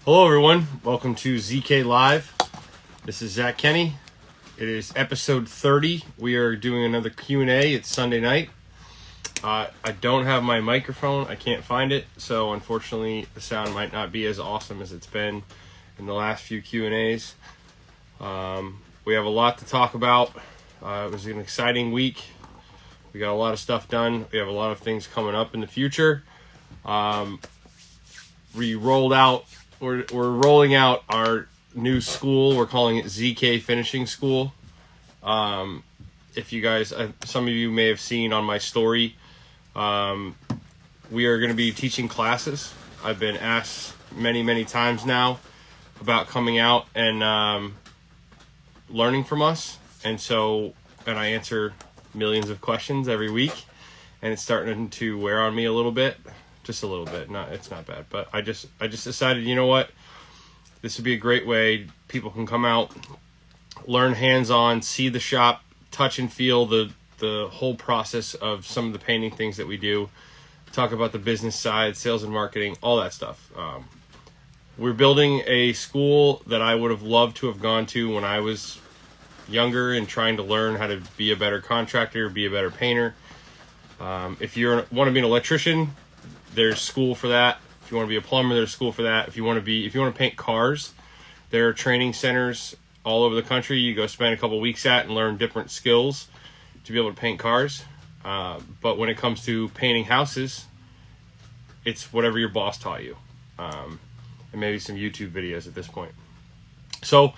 Hello everyone, welcome to ZK Live. This is Zach Kenney. It is episode 30. We are doing another Q&A. It's Sunday night. I don't have my microphone. I can't find it, so unfortunately the sound might not be as awesome as it's been in the last few Q&As. We have a lot to talk about. It was an exciting week. We got a lot of stuff done. We have a lot of things coming up in the future. We're rolling out our new school. We're calling it ZK Finishing School. If you guys, some of you may have seen on my story, we are going to be teaching classes. I've been asked many times now about coming out and learning from us. And I answer millions of questions every week, and it's starting to wear on me a little bit. Just a little bit. It's not bad, but I just decided, you know what? This would be a great way. People can come out, learn hands-on, see the shop, touch and feel the whole process of some of the painting things that we do. Talk about the business side, sales and marketing, all that stuff. We're building a school that I would have loved to have gone to when I was younger and trying to learn how to be a better contractor, be a better painter. If you want to be an electrician, there's school for that. If you want to be a plumber, there's school for that. If you want to paint cars, there are training centers all over the country. You go spend a couple weeks at and learn different skills to be able to paint cars. But when it comes to painting houses, it's whatever your boss taught you, and maybe some YouTube videos at this point. So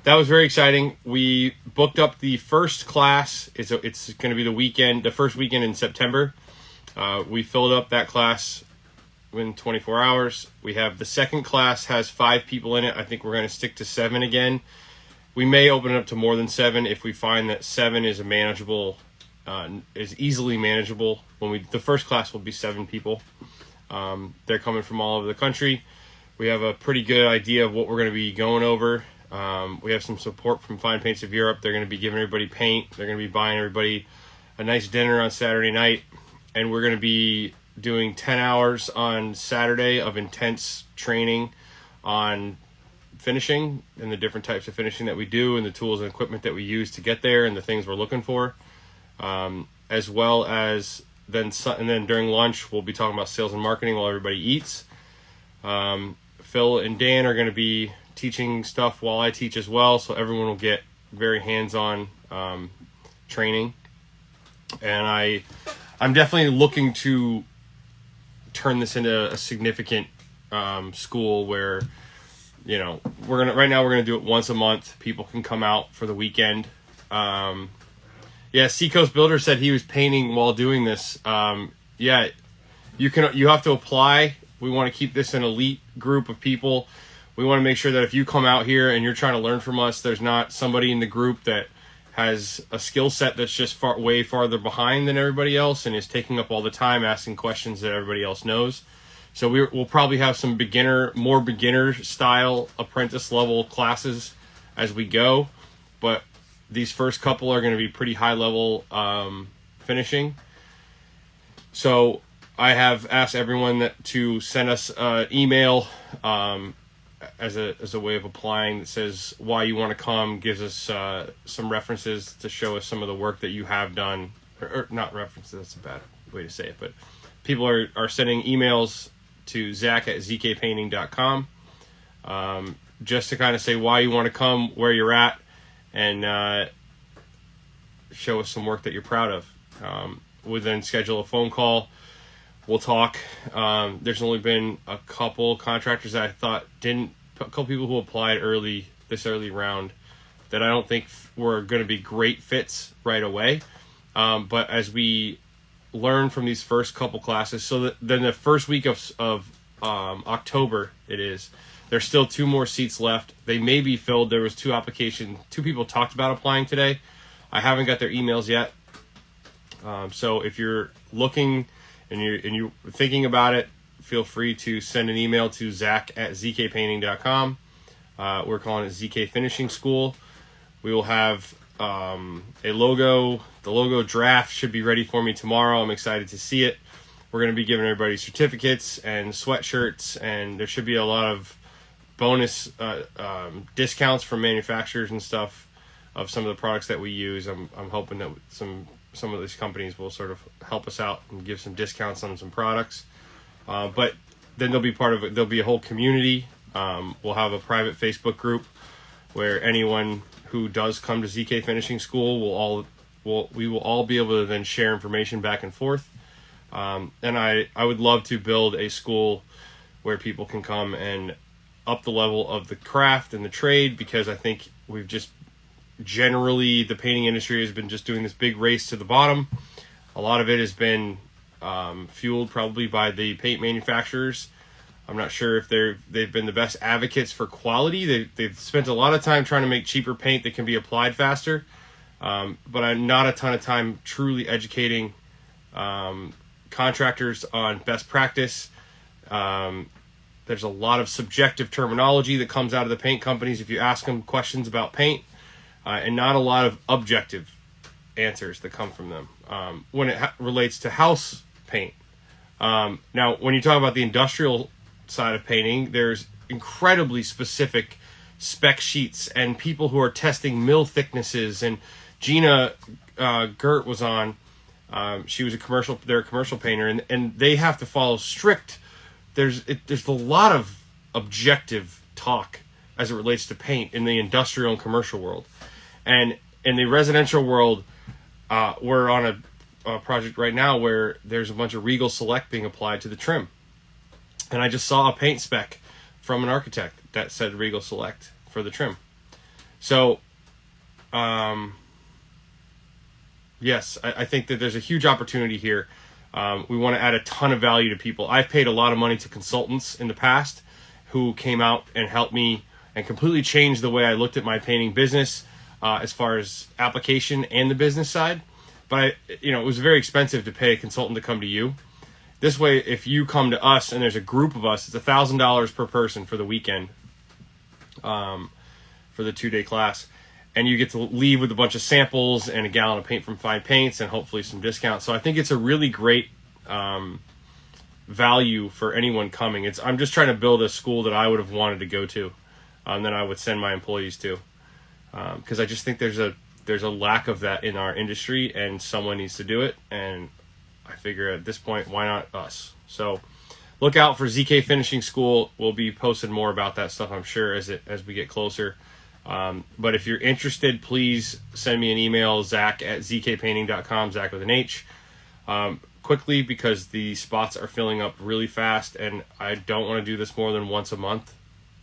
that was very exciting. We booked up the first class. It's going to be the first weekend in September. We filled up that class in 24 hours. We have the second class has 5 people in it. I think we're going to stick to 7 again. We may open it up to more than 7 if we find that 7 is is easily manageable. The first class will be 7 people. They're coming from all over the country. We have a pretty good idea of what we're going to be going over. We have some support from Fine Paints of Europe. They're going to be giving everybody paint. They're going to be buying everybody a nice dinner on Saturday night. And we're going to be doing 10 hours on Saturday of intense training on finishing and the different types of finishing that we do and the tools and equipment that we use to get there and the things we're looking for. As well as then during lunch, we'll be talking about sales and marketing while everybody eats. Phil and Dan are going to be teaching stuff while I teach as well. So everyone will get very hands-on training. And I'm definitely looking to turn this into a significant school where, right now we're gonna do it once a month. People can come out for the weekend. Seacoast Builder said he was painting while doing this. You have to apply. We want to keep this an elite group of people. We want to make sure that if you come out here and you're trying to learn from us, there's not somebody in the group that has a skill set that's just way farther behind than everybody else and is taking up all the time asking questions that everybody else knows. So we'll probably have some more beginner style apprentice level classes as we go, but these first couple are going to be pretty high level finishing. So I have asked everyone to send us an email as a way of applying that says why you want to come, gives us some references to show us some of the work that you have done, or not references, that's a bad way to say it, but people are sending emails to zach@zkpainting.com just to kind of say why you want to come, where you're at, and show us some work that you're proud of. We'll then schedule a phone call. We'll talk. There's only been a couple contractors that I thought a couple people who applied this early round that I don't think were going to be great fits right away. But as we learn from these first couple classes, then the first week of October there's still 2 more seats left. They may be filled. There was 2 applications. 2 people talked about applying today. I haven't got their emails yet. So if you're looking and you're thinking about it, feel free to send an email to zach@zkpainting.com. We're calling it ZK Finishing School. We will have a logo. The logo draft should be ready for me tomorrow. I'm excited to see it. We're going to be giving everybody certificates and sweatshirts, and there should be a lot of bonus discounts from manufacturers and stuff of some of the products that we use. I'm hoping that some of these companies will sort of help us out and give some discounts on some products. But then they'll be part of it. There'll be a whole community. We'll have a private Facebook group where anyone who does come to ZK Finishing School we will all be able to then share information back and forth. And I would love to build a school where people can come and up the level of the craft and the trade, because I think we've just generally, the painting industry has been just doing this big race to the bottom. A lot of it has been fueled probably by the paint manufacturers. I'm not sure if they've been the best advocates for quality. They've spent a lot of time trying to make cheaper paint that can be applied faster, but not a ton of time truly educating contractors on best practice. There's a lot of subjective terminology that comes out of the paint companies if you ask them questions about paint, and not a lot of objective answers that come from them when it relates to house paint. Now, when you talk about the industrial side of painting, there's incredibly specific spec sheets and people who are testing mill thicknesses. And Gina Gert was on. She was they're a commercial painter, and they have to follow strict. There's a lot of objective talk as it relates to paint in the industrial and commercial world. And in the residential world, we're on a project right now where there's a bunch of Regal Select being applied to the trim. And I just saw a paint spec from an architect that said Regal Select for the trim. So, yes, I think that there's a huge opportunity here. We want to add a ton of value to people. I've paid a lot of money to consultants in the past who came out and helped me and completely changed the way I looked at my painting business, as far as application and the business side. But it was very expensive to pay a consultant to come to you. This way, if you come to us and there's a group of us, it's $1,000 per person for the weekend, for the 2-day class. And you get to leave with a bunch of samples and a gallon of paint from Fine Paints and hopefully some discounts. So I think it's a really great value for anyone coming. I'm just trying to build a school that I would have wanted to go to, that I would send my employees to. Because I just think there's a lack of that in our industry, and someone needs to do it. And I figure at this point, why not us? So look out for ZK Finishing School. We'll be posting more about that stuff, I'm sure, as we get closer. But if you're interested, please send me an email, zach@zkpainting.com, Zach with an H, quickly, because the spots are filling up really fast, and I don't want to do this more than once a month,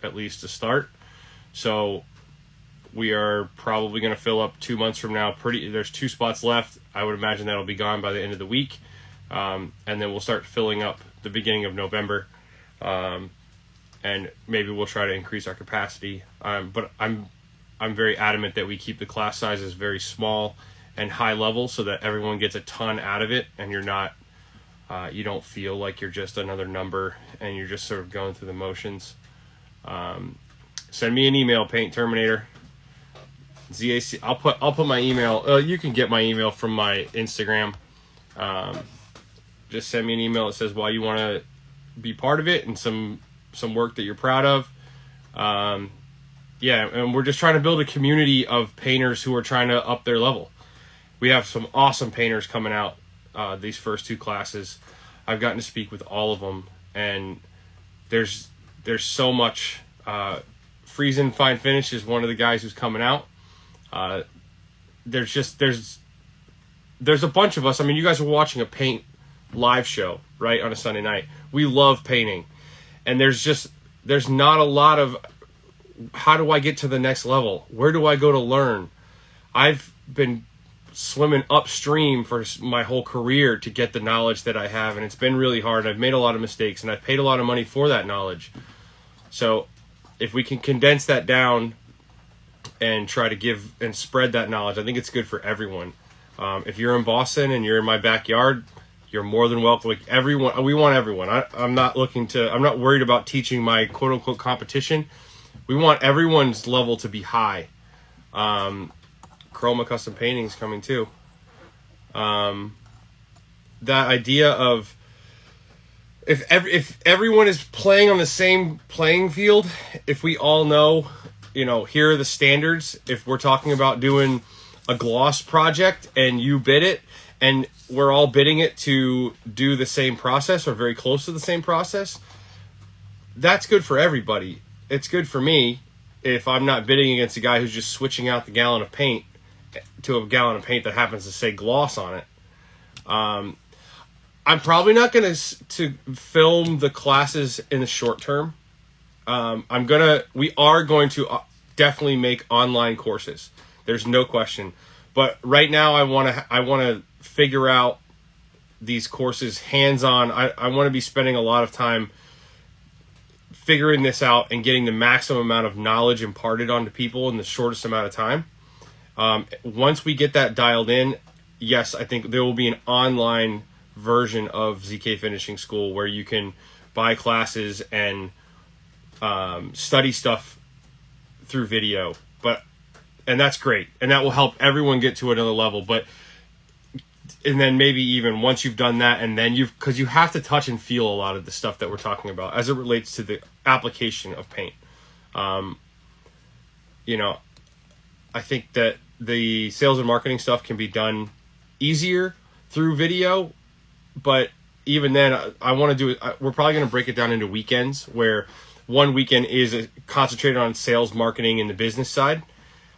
at least to start. So we are probably going to fill up 2 months from now. There's 2 spots left. I would imagine that'll be gone by the end of the week. And then we'll start filling up the beginning of November. And maybe we'll try to increase our capacity. But I'm very adamant that we keep the class sizes very small and high level so that everyone gets a ton out of it, and you're not, you don't feel like you're just another number and you're just sort of going through the motions. Send me an email, Paint Terminator. ZAC. I'll put my email. You can get my email from my Instagram. Just send me an email that says why you want to be part of it and some work that you're proud of. Yeah, and we're just trying to build a community of painters who are trying to up their level. We have some awesome painters coming out these first 2 classes. I've gotten to speak with all of them, and there's so much. Friesen Fine Finish is one of the guys who's coming out. There's a bunch of us. I mean, you guys are watching a paint live show, right, on a Sunday night. We love painting, and there's not a lot of, how do I get to the next level? Where do I go to learn? I've been swimming upstream for my whole career to get the knowledge that I have, and it's been really hard. I've made a lot of mistakes, and I've paid a lot of money for that knowledge. So if we can condense that down and try to give and spread that knowledge, I think it's good for everyone. If you're in Boston and you're in my backyard, you're more than welcome. Like everyone, we want everyone. I'm not worried about teaching my quote unquote competition. We want everyone's level to be high. Chroma Custom Painting is coming too. That idea of if everyone is playing on the same playing field, if we all know, here are the standards. If we're talking about doing a gloss project and you bid it, and we're all bidding it to do the same process or very close to the same process, that's good for everybody. It's good for me if I'm not bidding against a guy who's just switching out the gallon of paint to a gallon of paint that happens to say gloss on it. I'm probably not going to film the classes in the short term. We are going to definitely make online courses. There's no question. But right now I want to figure out these courses hands-on. I want to be spending a lot of time figuring this out and getting the maximum amount of knowledge imparted onto people in the shortest amount of time. Once we get that dialed in, yes, I think there will be an online version of ZK Finishing School where you can buy classes and study stuff through video. And that's great, and that will help everyone get to another level. And then maybe even once you've done that, and then because you have to touch and feel a lot of the stuff that we're talking about as it relates to the application of paint. I think that the sales and marketing stuff can be done easier through video, but even then, I want to do it. We're probably going to break it down into weekends, where one weekend is concentrated on sales, marketing, and the business side,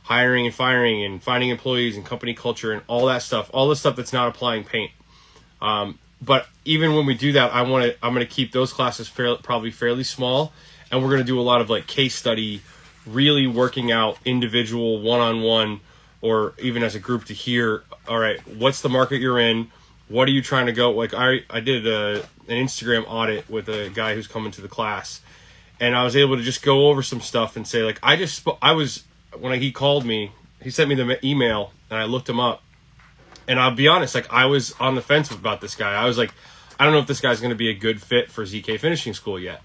hiring and firing and finding employees and company culture and all that stuff, all the stuff that's not applying paint. But even when we do that, I'm going to keep those classes probably fairly small, and we're going to do a lot of like case study, really working out individual one-on-one or even as a group to hear, all right, what's the market you're in? What are you trying to go? Like I did an Instagram audit with a guy who's coming to the class, and I was able to just go over some stuff and say, like, when he called me, he sent me the email, and I looked him up. And I'll be honest, like, I was on the fence about this guy. I was like, I don't know if this guy's going to be a good fit for ZK Finishing School yet.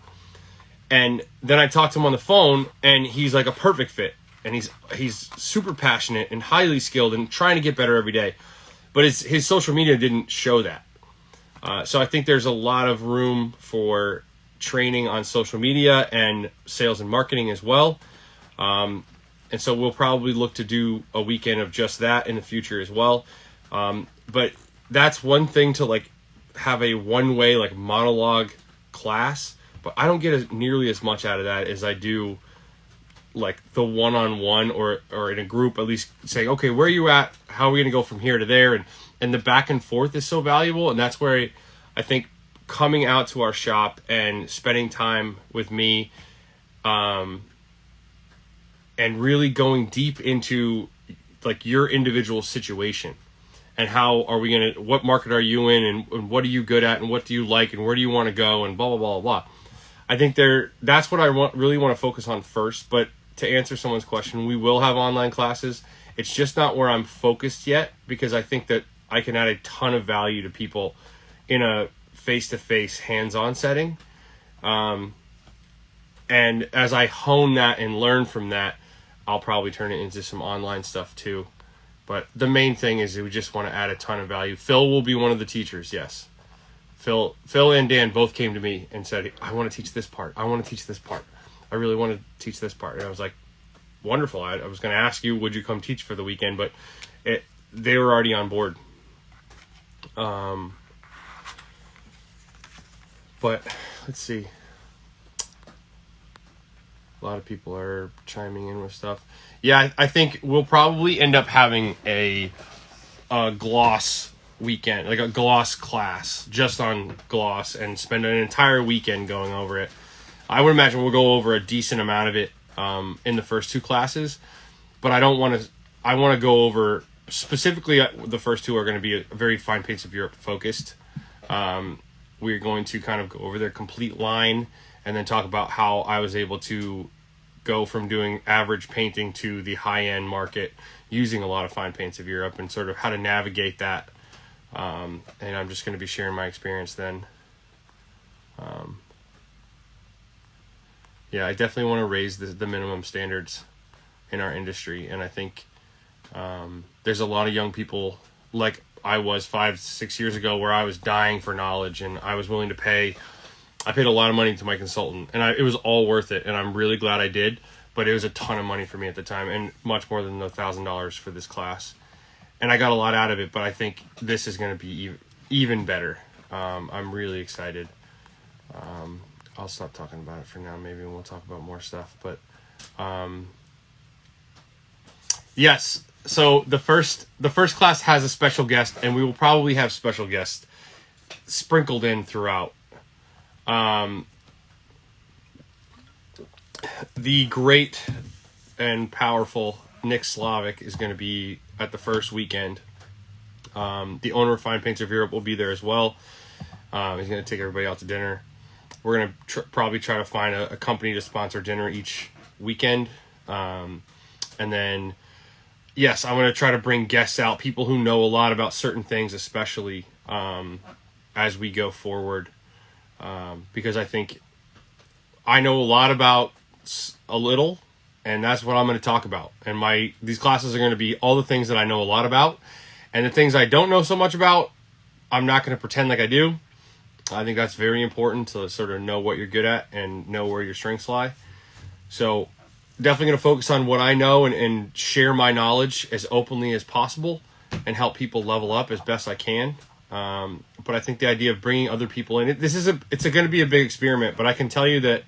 And then I talked to him on the phone, and he's like a perfect fit. And he's super passionate and highly skilled and trying to get better every day. But his social media didn't show that. So I think there's a lot of room for training on social media and sales and marketing as well. And so we'll probably look to do a weekend of just that in the future as well. But that's one thing to like have a one-way like monologue class, but I don't get nearly as much out of that as I do like the one-on-one or in a group, at least saying, okay, where are you at? How are we going to go from here to there? And the back and forth is so valuable. And that's where I think coming out to our shop and spending time with me, and really going deep into like your individual situation and how are we going to, what market are you in and what are you good at and what do you like and where do you want to go and blah, blah, blah, blah. I think that's what I really want to focus on first. But to answer someone's question, we will have online classes. It's just not where I'm focused yet, because I think that I can add a ton of value to people in a face-to-face hands-on setting. And as I hone that and learn from that, I'll probably turn it into some online stuff too. But the main thing is we just want to add a ton of value. Phil will be one of the teachers, yes. Phil and Dan both came to me and said, I want to teach this part. I want to teach this part. I really want to teach this part. And I was like, wonderful. I was going to ask you, would you come teach for the weekend? But they were already on board. But let's see. A lot of people are chiming in with stuff. Yeah, I think we'll probably end up having a gloss weekend, like a gloss class just on gloss, and spend an entire weekend going over it. I would imagine we'll go over a decent amount of it in the first two classes, but I want to go over specifically the first two are going to be a very fine paints of Europe focused. We're going to kind of go over their complete line and then talk about how I was able to go from doing average painting to the high-end market using a lot of fine paints of Europe and sort of how to navigate that. And I'm just going to be sharing my experience then. Yeah, I definitely want to raise the minimum standards in our industry. And I think there's a lot of young people like I was 5-6 years ago where I was dying for knowledge and I was willing to pay I paid a lot of money to my consultant, and it was all worth it, and I'm really glad I did. But it was a ton of money for me at the time, and much more than $1,000 for this class. And I got a lot out of it, but I think this is going to be even better. I'm really excited. I'll stop talking about it for now. Maybe we'll talk about more stuff. But yes, so the first class has a special guest, and we will probably have special guests sprinkled in throughout. The great and powerful Nick Slavic is going to be at the first weekend. The owner of Fine Paints of Europe will be there as well. He's going to take everybody out to dinner. We're going to probably try to find a company to sponsor dinner each weekend. And then, yes, I'm going to try to bring guests out, people who know a lot about certain things, especially as we go forward. Because I think I know a lot about a little, and that's what I'm going to talk about. And these classes are going to be all the things that I know a lot about, and the things I don't know so much about, I'm not going to pretend like I do. I think that's very important to sort of know what you're good at and know where your strengths lie. So definitely going to focus on what I know and share my knowledge as openly as possible and help people level up as best I can. But I think the idea of bringing other people in, it's going to be a big experiment, but I can tell you that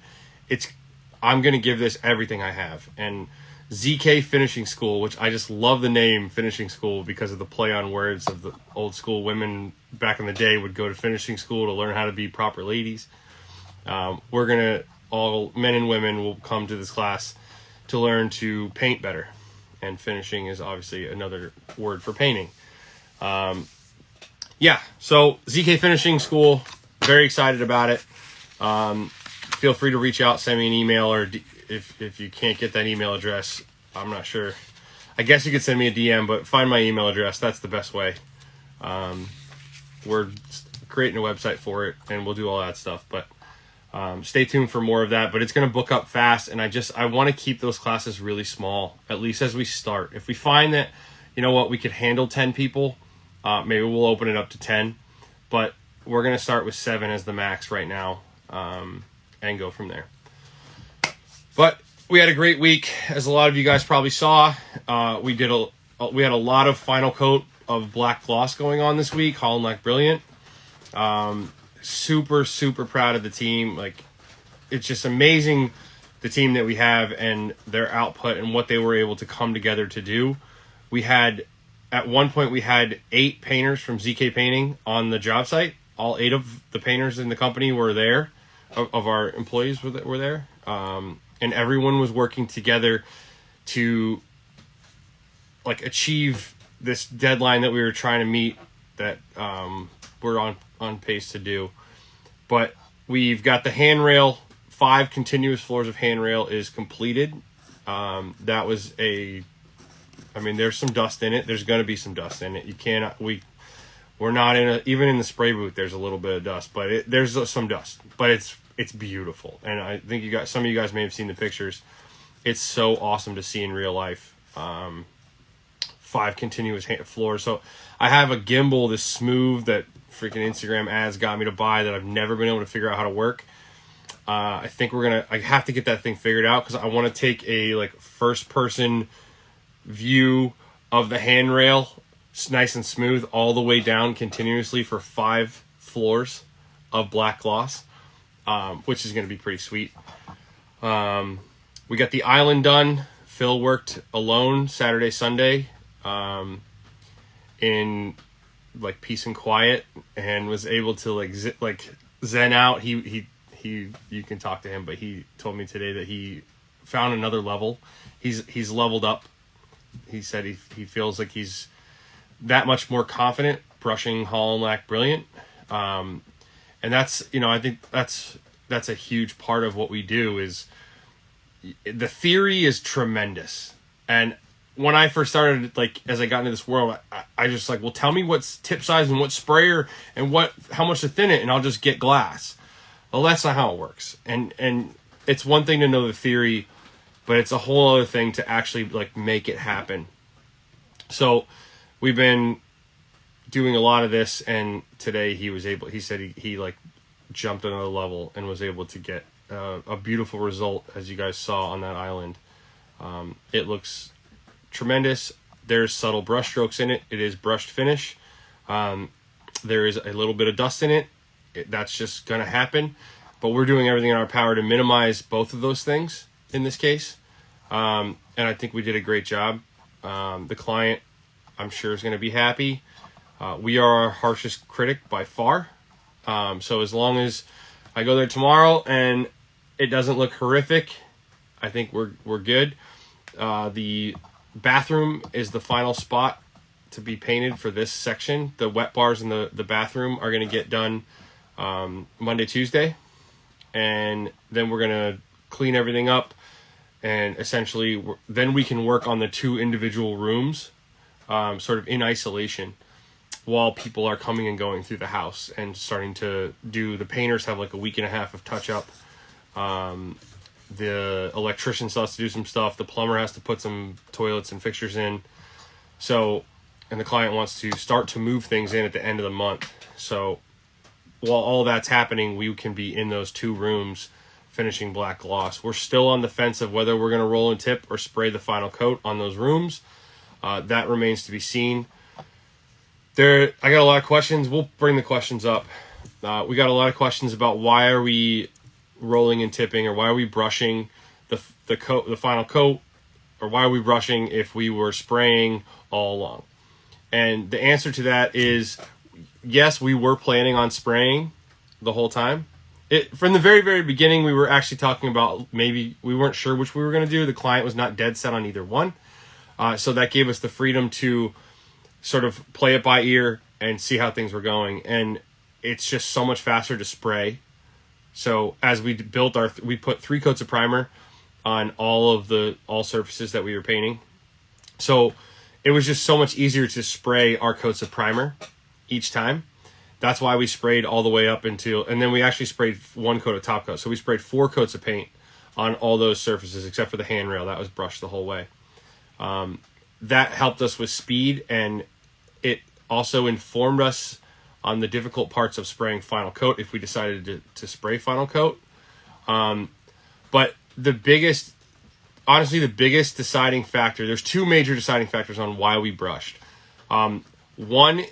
I'm going to give this everything I have. And ZK Finishing School, which I just love the name Finishing School because of the play on words of the old school women back in the day would go to finishing school to learn how to be proper ladies. We're going to, all men and women will come to this class to learn to paint better. And finishing is obviously another word for painting. Yeah, so ZK Finishing School, very excited about it. Feel free to reach out, send me an email, or if you can't get that email address, I'm not sure. I guess you could send me a DM, but find my email address. That's the best way. We're creating a website for it, and we'll do all that stuff. But stay tuned for more of that. But it's going to book up fast, and I want to keep those classes really small, at least as we start. If we find that, we could handle 10 people, maybe we'll open it up to 10. But we're going to start with 7 as the max right now. And go from there. But we had a great week, as a lot of you guys probably saw. We had a lot of final coat of black gloss going on this week. Holland Lac Brilliant. Super, super proud of the team. Like, it's just amazing the team that we have and their output and what they were able to come together to do. At one point, we had 8 painters from ZK Painting on the job site. All 8 of the painters in the company were there. Of our employees were there, and everyone was working together to achieve this deadline that we were trying to meet, that we're on pace to do. But we've got the handrail, 5 continuous floors of handrail is completed. That was there's some dust in it. There's going to be some dust in it. We're not even in the spray booth, there's a little bit of dust, but there's some dust, but it's beautiful. And I think some of you guys may have seen the pictures. It's so awesome to see in real life. 5 continuous floors. So I have a gimbal, this Smooth that freaking Instagram ads got me to buy, that I've never been able to figure out how to work. I think I have to get that thing figured out, because I want to take a first person view of the handrail, nice and smooth, all the way down continuously for 5 floors of black gloss, which is going to be pretty sweet. We got the island done. Phil worked alone Saturday, Sunday, in peace and quiet, and was able to zen out. He you can talk to him, but he told me today that he found another level. He's leveled up. He said he feels like he's that much more confident brushing Holland Lac Brilliant. And that's, I think that's a huge part of what we do. Is the theory is tremendous. And when I first started, as I got into this world, I just well, tell me what's tip size and what sprayer and how much to thin it, and I'll just get glass. Well, that's not how it works. And it's one thing to know the theory, but it's a whole other thing to actually make it happen. So we've been doing a lot of this, and today he said he jumped another level and was able to get a beautiful result, as you guys saw on that island. It looks tremendous. There's subtle brush strokes in it. It is brushed finish. There is a little bit of dust in it. That's just going to happen. But we're doing everything in our power to minimize both of those things in this case. And I think we did a great job. The client, I'm sure, is going to be happy. We are our harshest critic by far. So as long as I go there tomorrow and it doesn't look horrific, I think we're good. The bathroom is the final spot to be painted for this section. The wet bars in the bathroom are going to get done Monday, Tuesday. And then we're going to clean everything up. And essentially, then we can work on the 2 individual rooms sort of in isolation while people are coming and going through the house and starting to do. The painters have like a week and a half of touch up. The electrician still has to do some stuff. The plumber has to put some toilets and fixtures in. So, and the client wants to start to move things in at the end of the month. So while all that's happening, we can be in those 2 rooms finishing black gloss. We're still on the fence of whether we're going to roll and tip or spray the final coat on those rooms. That remains to be seen. I got a lot of questions. We'll bring the questions up. We got a lot of questions about why are we rolling and tipping, or why are we brushing the final coat, or why are we brushing if we were spraying all along? And the answer to that is yes, we were planning on spraying the whole time. From the very, very beginning, we were actually talking about maybe we weren't sure which we were going to do. The client was not dead set on either one. So that gave us the freedom to sort of play it by ear and see how things were going. And it's just so much faster to spray. So as we built we put 3 coats of primer on all surfaces that we were painting. So it was just so much easier to spray our coats of primer each time. That's why we sprayed all the way up until, and then we actually sprayed 1 coat of top coat. So we sprayed 4 coats of paint on all those surfaces except for the handrail. That was brushed the whole way. That helped us with speed, and it also informed us on the difficult parts of spraying final coat if we decided to spray final coat. But the biggest deciding factor, there's 2 major deciding factors on why we brushed. One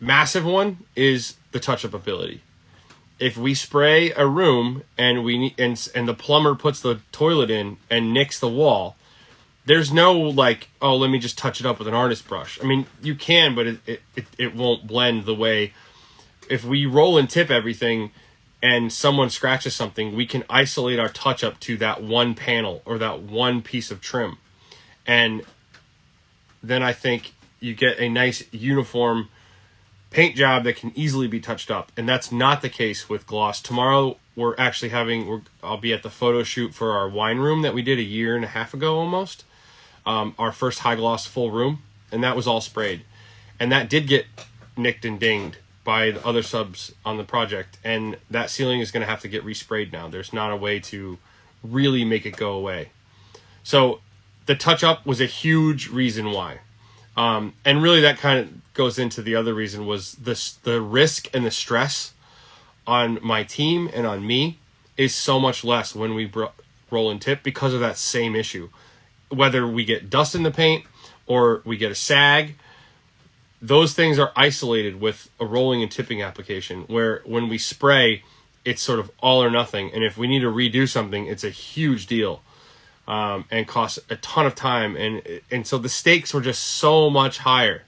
massive one is the touch-up ability. If we spray a room and the plumber puts the toilet in and nicks the wall, there's no like, oh, let me just touch it up with an artist brush. I mean, you can, but it won't blend the way. If we roll and tip everything and someone scratches something, we can isolate our touch-up to that one panel or that one piece of trim. And then I think you get a nice uniform paint job that can easily be touched up. And that's not the case with gloss. Tomorrow we're actually I'll be at the photo shoot for our wine room that we did 1.5 years ago almost. Our first high gloss full room, and that was all sprayed. And that did get nicked and dinged by the other subs on the project. And that ceiling is going to have to get resprayed now. There's not a way to really make it go away. So the touch up was a huge reason why. And really that kind of goes into the other reason was the risk and the stress on my team and on me is so much less when we roll and tip because of that same issue. Whether we get dust in the paint or we get a sag, those things are isolated with a rolling and tipping application, where when we spray, it's sort of all or nothing. And if we need to redo something, it's a huge deal. And costs a ton of time. And so the stakes were just so much higher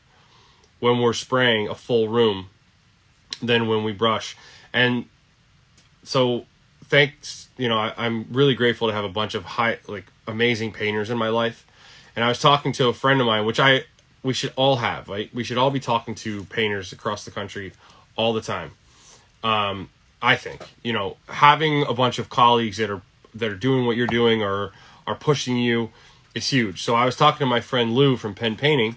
when we're spraying a full room than when we brush. And so thanks, I'm really grateful to have a bunch of amazing painters in my life. And I was talking to a friend of mine, which we should all have, right? We should all be talking to painters across the country all the time. I think, having a bunch of colleagues that are doing what you're doing or are pushing you is huge. So I was talking to my friend Lou from Pen Painting,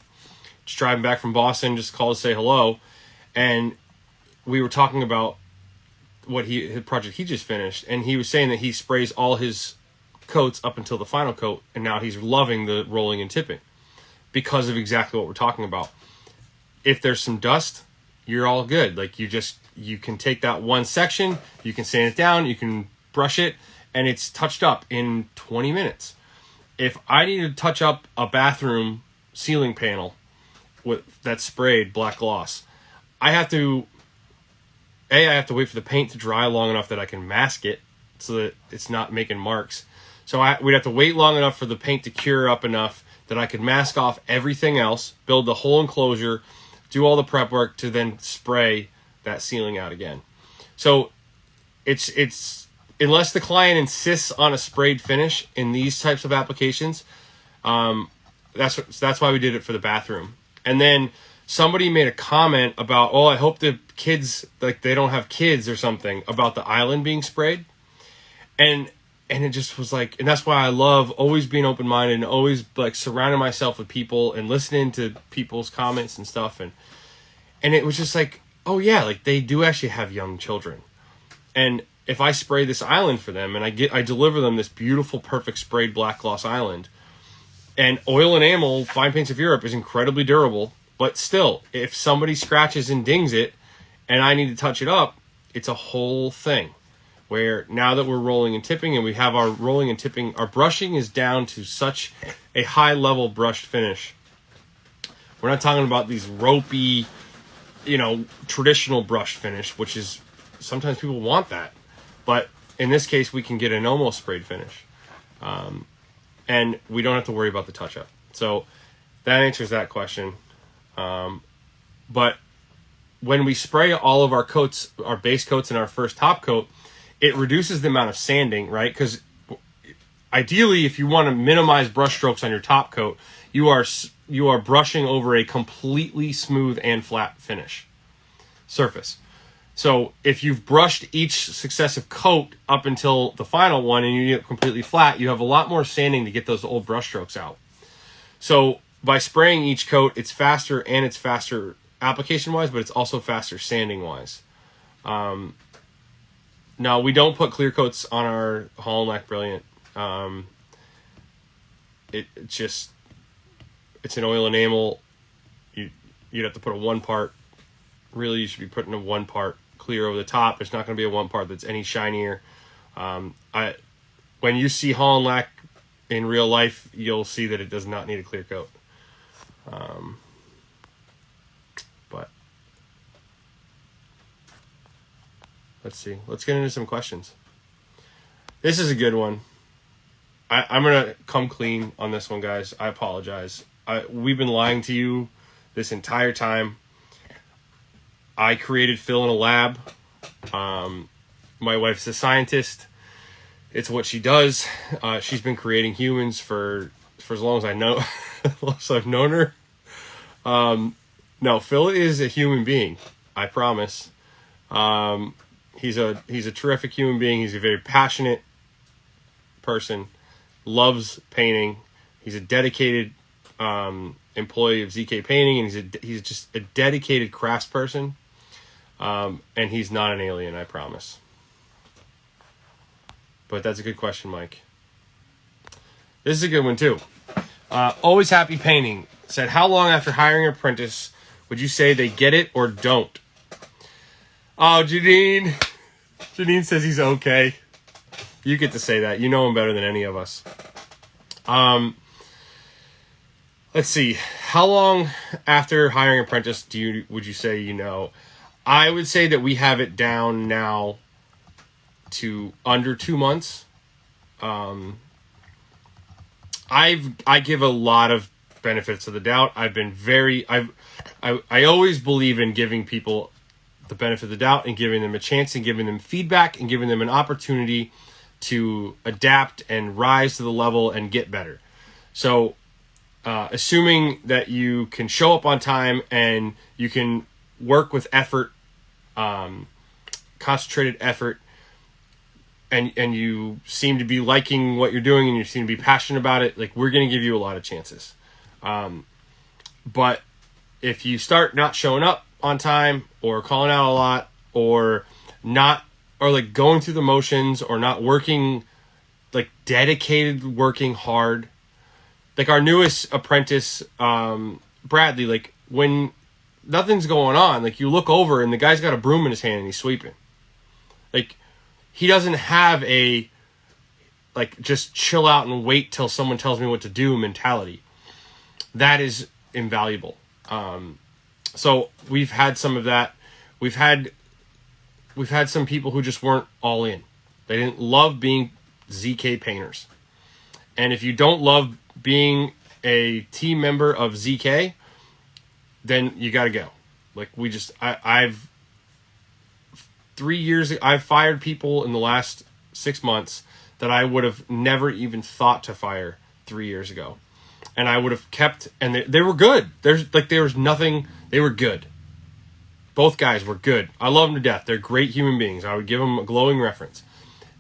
just driving back from Boston, just called to say hello. And we were talking about his project he just finished. And he was saying that he sprays all his coats up until the final coat. And now he's loving the rolling and tipping because of exactly what we're talking about. If there's some dust, you're all good. Like you you can take that one section, you can sand it down, you can brush it, and it's touched up in 20 minutes. If I need to touch up a bathroom ceiling panel that's sprayed black gloss, I have to wait for the paint to dry long enough that I can mask it so that it's not making marks. So we'd have to wait long enough for the paint to cure up enough that I could mask off everything else, build the whole enclosure, do all the prep work to then spray that ceiling out again. So it's unless the client insists on a sprayed finish in these types of applications, that's why we did it for the bathroom. And then somebody made a comment about, I hope the kids, like, they don't have kids or something, about the island being sprayed. And it just was like, and that's why I love always being open-minded and always like surrounding myself with people and listening to people's comments and stuff. And it was just like, oh yeah, like they do actually have young children. And if I spray this island for them and I deliver them this beautiful, perfect sprayed black gloss island, and oil enamel fine paints of Europe is incredibly durable, but still, if somebody scratches and dings it and I need to touch it up, it's a whole thing. Where now that we're rolling and tipping and we have our rolling and tipping, our brushing is down to such a high level brushed finish. We're not talking about these ropey, traditional brush finish, which is, sometimes people want that. But in this case, we can get an almost sprayed finish. And we don't have to worry about the touch up. So that answers that question. But when we spray all of our coats, our base coats and our first top coat, it reduces the amount of sanding, right? Because ideally, if you want to minimize brush strokes on your top coat, you are brushing over a completely smooth and flat finish surface. So if you've brushed each successive coat up until the final one and you get completely flat, you have a lot more sanding to get those old brush strokes out. So by spraying each coat, it's faster, and it's faster application-wise, but it's also faster sanding-wise. No, we don't put clear coats on our Holland Lac Brilliant. It's an oil enamel. You'd have to put a 1 part. Really, you should be putting a 1 part clear over the top. It's not going to be a 1 part that's any shinier. When you see Holland Lac in real life, you'll see that it does not need a clear coat. But let's see. Let's get into some questions. This is a good one. I'm going to come clean on this one, guys. I apologize. We've been lying to you this entire time. I created Phil in a lab. My wife's a scientist. It's what she does. She's been creating humans for as long as I know, as long as I've known her. No, Phil is a human being. I promise. He's a terrific human being. He's a very passionate person. Loves painting. He's a dedicated employee of ZK Painting, and he's just a dedicated craftsperson. And he's not an alien, I promise. But that's a good question, Mike. This is a good one too. Always Happy Painting said, how long after hiring an apprentice would you say they get it or don't? Oh, Janine. Janine says he's okay. You get to say that. You know him better than any of us. Let's see. How long after hiring an apprentice would you say you know? I would say that we have it down now to under 2 months. I give a lot of benefits of the doubt. I always believe in giving people the benefit of the doubt and giving them a chance and giving them feedback and giving them an opportunity to adapt and rise to the level and get better. So assuming that you can show up on time and you can work with effort, concentrated effort, and you seem to be liking what you're doing and you seem to be passionate about it, like, we're going to give you a lot of chances. But if you start not showing up on time or calling out a lot or like going through the motions or not working, like dedicated, working hard, like our newest apprentice, Bradley, like when nothing's going on. Like, you look over and the guy's got a broom in his hand and he's sweeping. Like, he doesn't have a, like, just chill out and wait till someone tells me what to do mentality. That is invaluable. So we've had some of that. We've had some people who just weren't all in. They didn't love being ZK painters. And if you don't love being a team member of ZK, then you got to go. Like, I've 3 years, I've fired people in the last 6 months that I would have never even thought to fire 3 years ago. And I would have kept, and they were good. There was nothing, they were good. Both guys were good. I love them to death. They're great human beings. I would give them a glowing reference.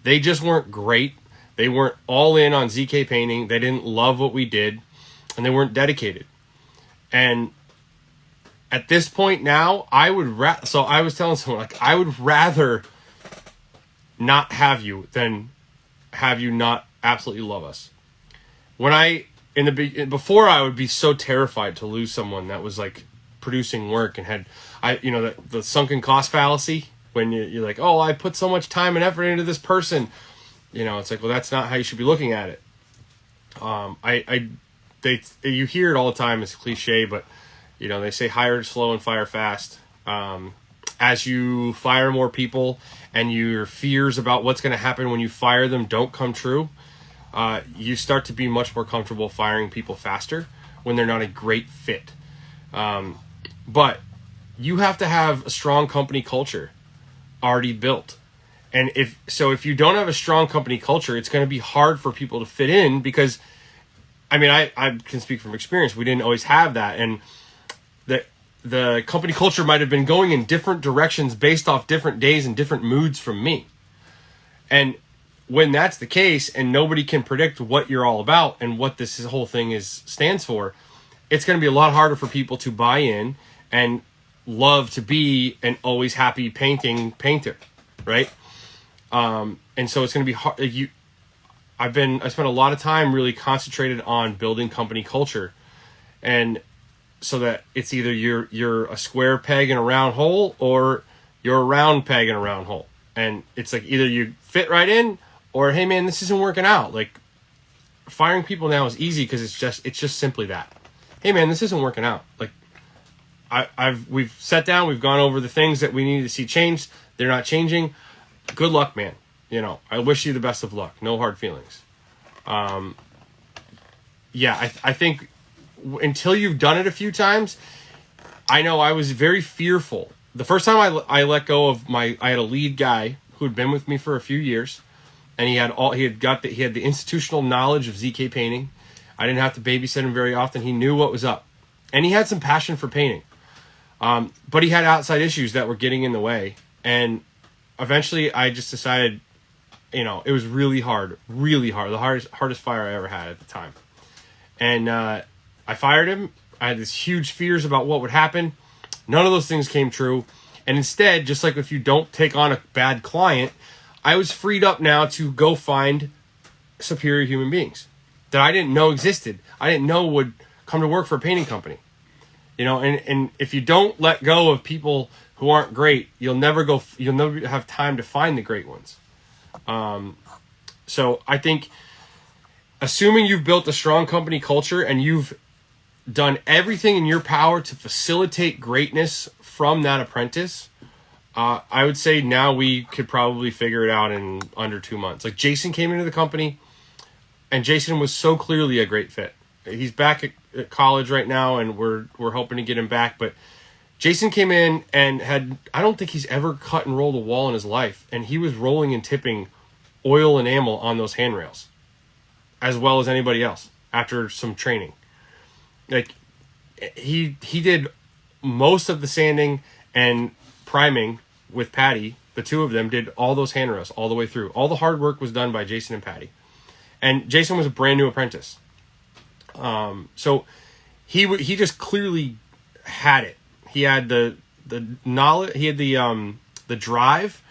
They just weren't great. They weren't all in on ZK painting. They didn't love what we did, and they weren't dedicated. And at this point now, so I was telling someone, like, I would rather not have you than have you not absolutely love us. Before, I would be so terrified to lose someone that was, like, producing work and had, the sunken cost fallacy, when you're like, oh, I put so much time and effort into this person. It's like, well, that's not how you should be looking at it. You hear it all the time. It's cliche, but they say hire slow and fire fast. As you fire more people and your fears about what's going to happen when you fire them don't come true, you start to be much more comfortable firing people faster when they're not a great fit. But you have to have a strong company culture already built. And if you don't have a strong company culture, it's going to be hard for people to fit in, because, I can speak from experience. We didn't always have that. And the company culture might have been going in different directions based off different days and different moods from me. And when that's the case and nobody can predict what you're all about and what this whole thing stands for, it's going to be a lot harder for people to buy in and love to be an always happy painter, right? And so it's going to be hard. I spent a lot of time really concentrated on building company culture, and so that it's either you're a square peg in a round hole, or you're a round peg in a round hole. And it's like, either you fit right in, or, hey man, this isn't working out. Like, firing people now is easy because it's just simply that. Hey man, this isn't working out. Like, we've sat down, we've gone over the things that we needed to see changed. They're not changing. Good luck, man. I wish you the best of luck. No hard feelings. I think until you've done it a few times, I know I was very fearful. The first time I let go of I had a lead guy who had been with me for a few years, and he had the institutional knowledge of ZK painting. I didn't have to babysit him very often. He knew what was up, and he had some passion for painting. But he had outside issues that were getting in the way, and eventually I just decided, it was really hard, the hardest fire I ever had at the time. And I fired him. I had these huge fears about what would happen. None of those things came true. And instead, just like if you don't take on a bad client, I was freed up now to go find superior human beings that I didn't know existed. I didn't know would come to work for a painting company. And if you don't let go of people who aren't great, you'll never have time to find the great ones. So I think, assuming you've built a strong company culture and you've done everything in your power to facilitate greatness from that apprentice, I would say now we could probably figure it out in under 2 months. Like, Jason came into the company, and Jason was so clearly a great fit. He's back at college right now, and we're hoping to get him back. But Jason came in and I don't think he's ever cut and rolled a wall in his life, and he was rolling and tipping oil enamel on those handrails as well as anybody else after some training. Like, he did most of the sanding and priming with Patty. The two of them did all those handrails all the way through. All the hard work was done by Jason and Patty. And Jason was a brand new apprentice. So he just clearly had it. He had the knowledge, he had the drive,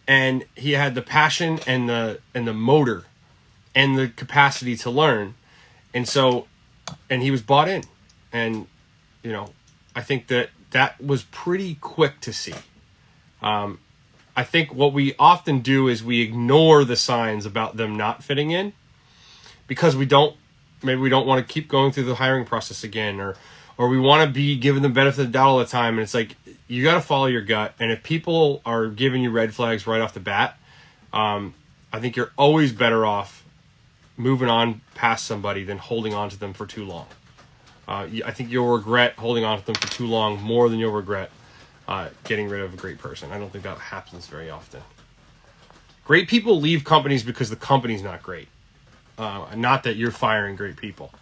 and he had the passion and the motor and the capacity to learn. And he was bought in. And, I think that that was pretty quick to see. I think what we often do is we ignore the signs about them not fitting in because maybe we don't want to keep going through the hiring process again, or we want to be giving them benefit of the doubt all the time. And it's like, you got to follow your gut. And if people are giving you red flags right off the bat, I think you're always better off moving on past somebody than holding on to them for too long. I think you'll regret holding on to them for too long more than you'll regret getting rid of a great person. I don't think that happens very often. Great people leave companies because the company's not great. Not that you're firing great people.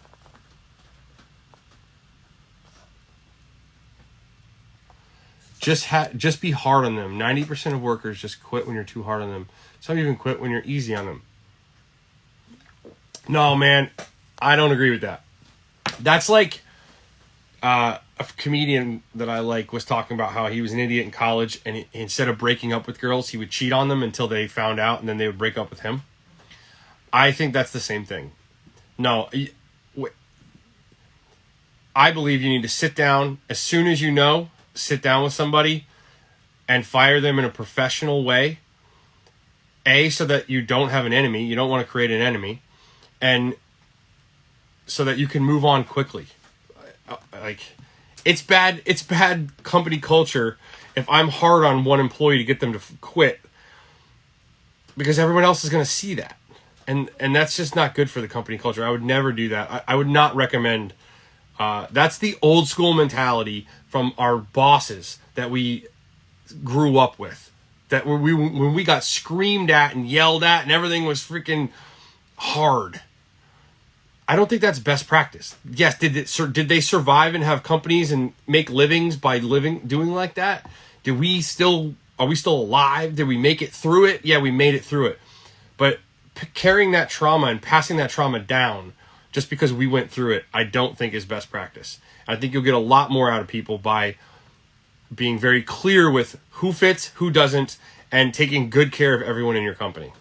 Just be hard on them. 90% of workers just quit when you're too hard on them. Some even quit when you're easy on them. No, man, I don't agree with that. That's like a comedian that I like was talking about how he was an idiot in college, and instead of breaking up with girls, he would cheat on them until they found out, and then they would break up with him. I think that's the same thing. No, I believe you need to sit down as soon as you know, sit down with somebody and fire them in a professional way. So that you don't have an enemy. You don't want to create an enemy. And so that you can move on quickly. Like, it's bad company culture if I'm hard on one employee to get them to quit, because everyone else is going to see that. And that's just not good for the company culture. I would never do that. I would not recommend. That's the old school mentality from our bosses that we grew up with. That when we got screamed at and yelled at and everything was freaking hard. I don't think that's best practice. Yes, did they survive and have companies and make livings by doing like that? Are we still alive? Did we make it through it? Yeah, we made it through it. But carrying that trauma and passing that trauma down just because we went through it, I don't think is best practice. I think you'll get a lot more out of people by being very clear with who fits, who doesn't, and taking good care of everyone in your company.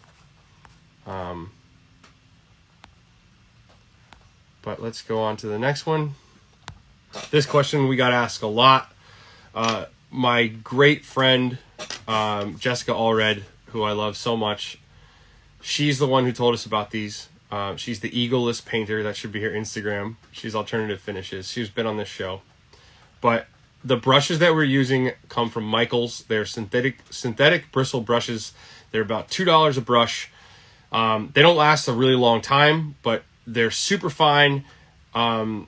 But let's go on to the next one. This question we got asked a lot. My great friend, Jessica Allred, who I love so much, she's the one who told us about these. She's the eagleless painter. That should be her Instagram. She's Alternative Finishes. She's been on this show. But the brushes that we're using come from Michaels. They're synthetic bristle brushes. They're about $2 a brush. They don't last a really long time, but they're super fine. And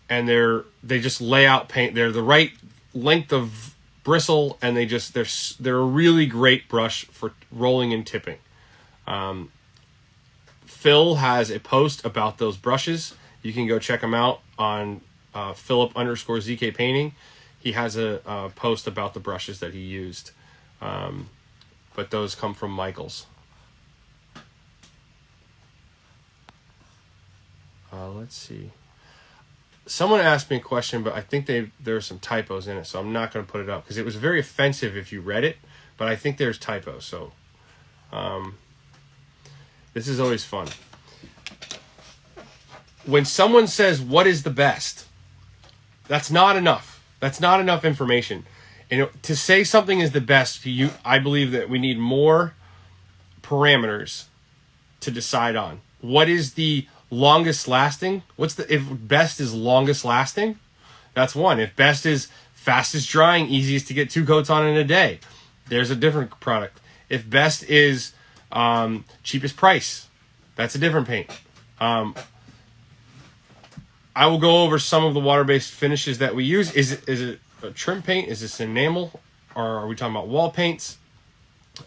they just lay out paint. They're the right length of bristle, and they're a really great brush for rolling and tipping. Phil has a post about those brushes. You can go check him out on Philip_ZK Painting. He has a post about the brushes that he used. But those come from Michaels. Let's see. Someone asked me a question, but I think there are some typos in it, so I'm not going to put it up because it was very offensive if you read it, but I think there's typos, so this is always fun. When someone says, what is the best? That's not enough. That's not enough information. And to say something is the best, I believe that we need more parameters to decide on. What is the longest lasting? If best is longest lasting, that's one. If best is fastest drying, easiest to get 2 coats on in a day, there's a different product. If best is cheapest price, that's a different paint. I will go over some of the water-based finishes that we use. Is it a trim paint? Is this enamel? Or are we talking about wall paints?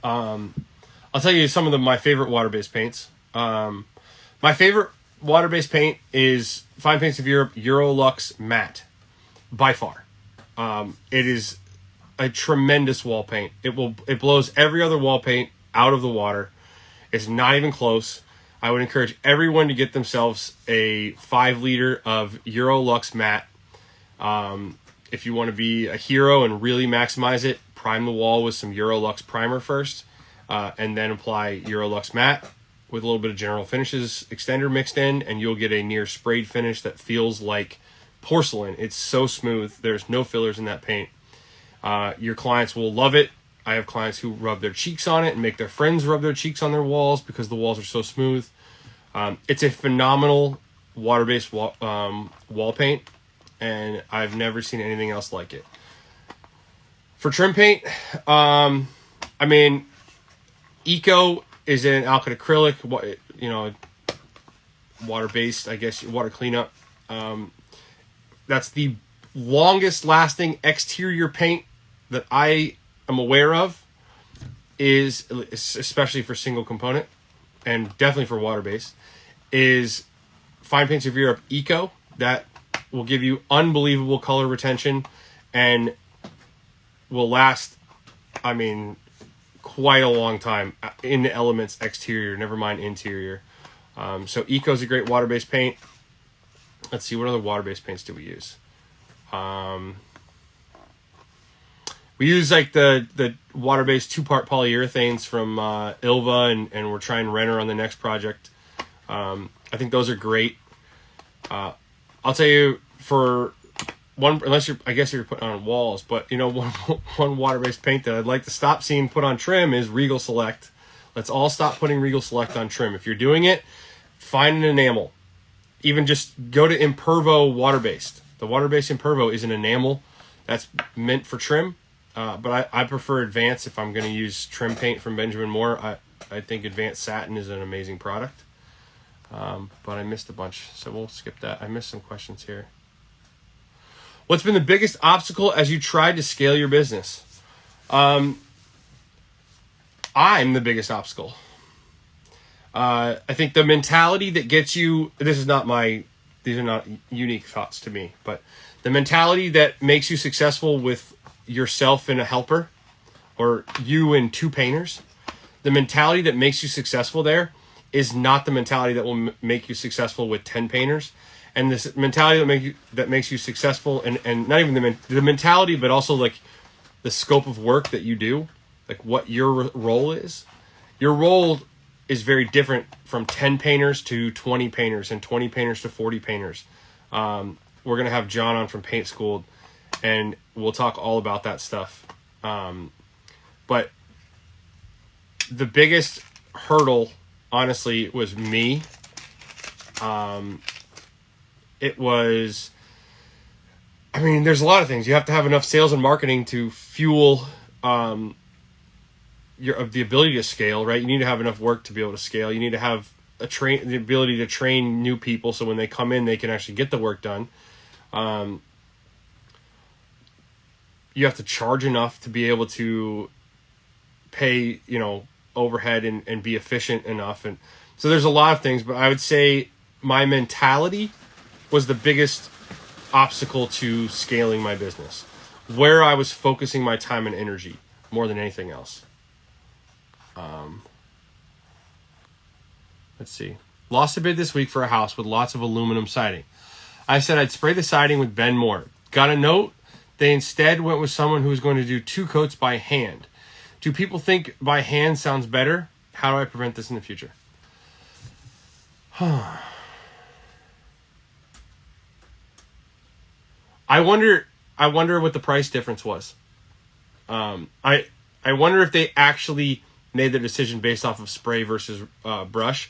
I'll tell you some of my favorite water-based paints. My favorite water-based paint is Fine Paints of Europe Eurolux Matte, by far. It is a tremendous wall paint. It blows every other wall paint out of the water. It's not even close. I would encourage everyone to get themselves a 5 liter of Eurolux Matte. If you want to be a hero and really maximize it, prime the wall with some Eurolux primer first, and then apply Eurolux Matte with a little bit of General Finishes extender mixed in, and you'll get a near sprayed finish that feels like porcelain. It's so smooth. There's no fillers in that paint. Your clients will love it. I have clients who rub their cheeks on it and make their friends rub their cheeks on their walls because the walls are so smooth. It's a phenomenal water-based wall paint, and I've never seen anything else like it. For trim paint, I mean, Eco is an alkyd acrylic, you know, water-based, I guess, water cleanup. That's the longest lasting exterior paint that I am aware of, is especially for single component and definitely for water-based, is Fine Paints of Europe Eco. That will give you unbelievable color retention and will last, I mean, quite a long time in the elements exterior, never mind interior. So Eco is a great water-based paint. Let's see, what other water-based paints do we use? We use like the water-based 2-part polyurethanes from Ilva, and we're trying Renner on the next project. I think those are great. I'll tell you, for one, unless I guess you're putting on walls, but you know, one water-based paint that I'd like to stop seeing put on trim is Regal Select. Let's all stop putting Regal Select on trim. If you're doing it, find an enamel. Even just go to Impervo water-based. The water-based Impervo is an enamel that's meant for trim. But I prefer Advanced if I'm going to use trim paint from Benjamin Moore. I think Advanced Satin is an amazing product. But I missed a bunch, so we'll skip that. I missed some questions here. What's been the biggest obstacle as you tried to scale your business? I'm the biggest obstacle. I think the mentality that gets you, these are not unique thoughts to me, but the mentality that makes you successful with yourself and a helper, or you and 2 painters, the mentality that makes you successful there is not the mentality that will make you successful with 10 painters. And this mentality that makes you successful, and not even the mentality, but also like the scope of work that you do, like what your role is. Your role is very different from 10 painters to 20 painters and 20 painters to 40 painters. We're going to have John on from Paint School, and we'll talk all about that stuff. But the biggest hurdle, honestly, was me. It was, I mean, there's a lot of things. You have to have enough sales and marketing to fuel the ability to scale, right? You need to have enough work to be able to scale. You need to have the ability to train new people, so when they come in, they can actually get the work done. You have to charge enough to be able to pay, you know, overhead and be efficient enough. And so there's a lot of things, but I would say my mentality was the biggest obstacle to scaling my business, where I was focusing my time and energy more than anything else. Let's see. Lost a bid this week for a house with lots of aluminum siding. I said I'd spray the siding with Ben Moore. Got a note. They instead went with someone who was going to do 2 coats by hand. Do people think by hand sounds better? How do I prevent this in the future? I wonder what the price difference was. I wonder if they actually made the decision based off of spray versus brush,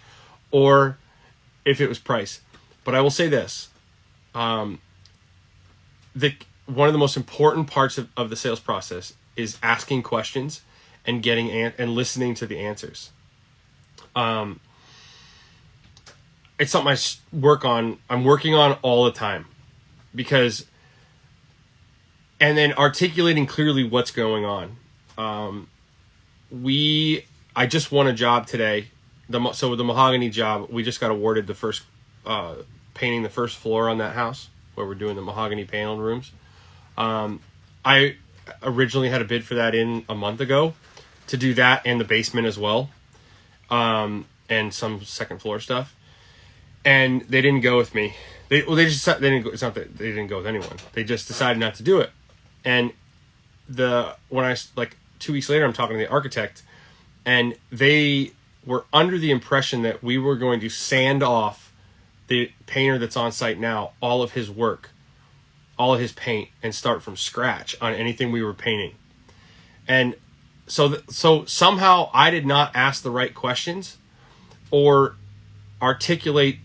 or if it was price. But I will say this. One of the most important parts of the sales process is asking questions and getting and listening to the answers. It's something I'm working on all the time, because, and then articulating clearly what's going on. I just won a job today. So the mahogany job, we just got awarded the first, painting the first floor on that house where we're doing the mahogany paneled rooms. I originally had a bid for that in a month ago to do that and the basement as well, and some second floor stuff. And they didn't go with me. They didn't go. It's not that they didn't go with anyone. They just decided not to do it. And when I 2 weeks later, I'm talking to the architect, and they were under the impression that we were going to sand off the painter that's on site now all of his work all of his paint and start from scratch on anything we were painting. And so somehow I did not ask the right questions or articulate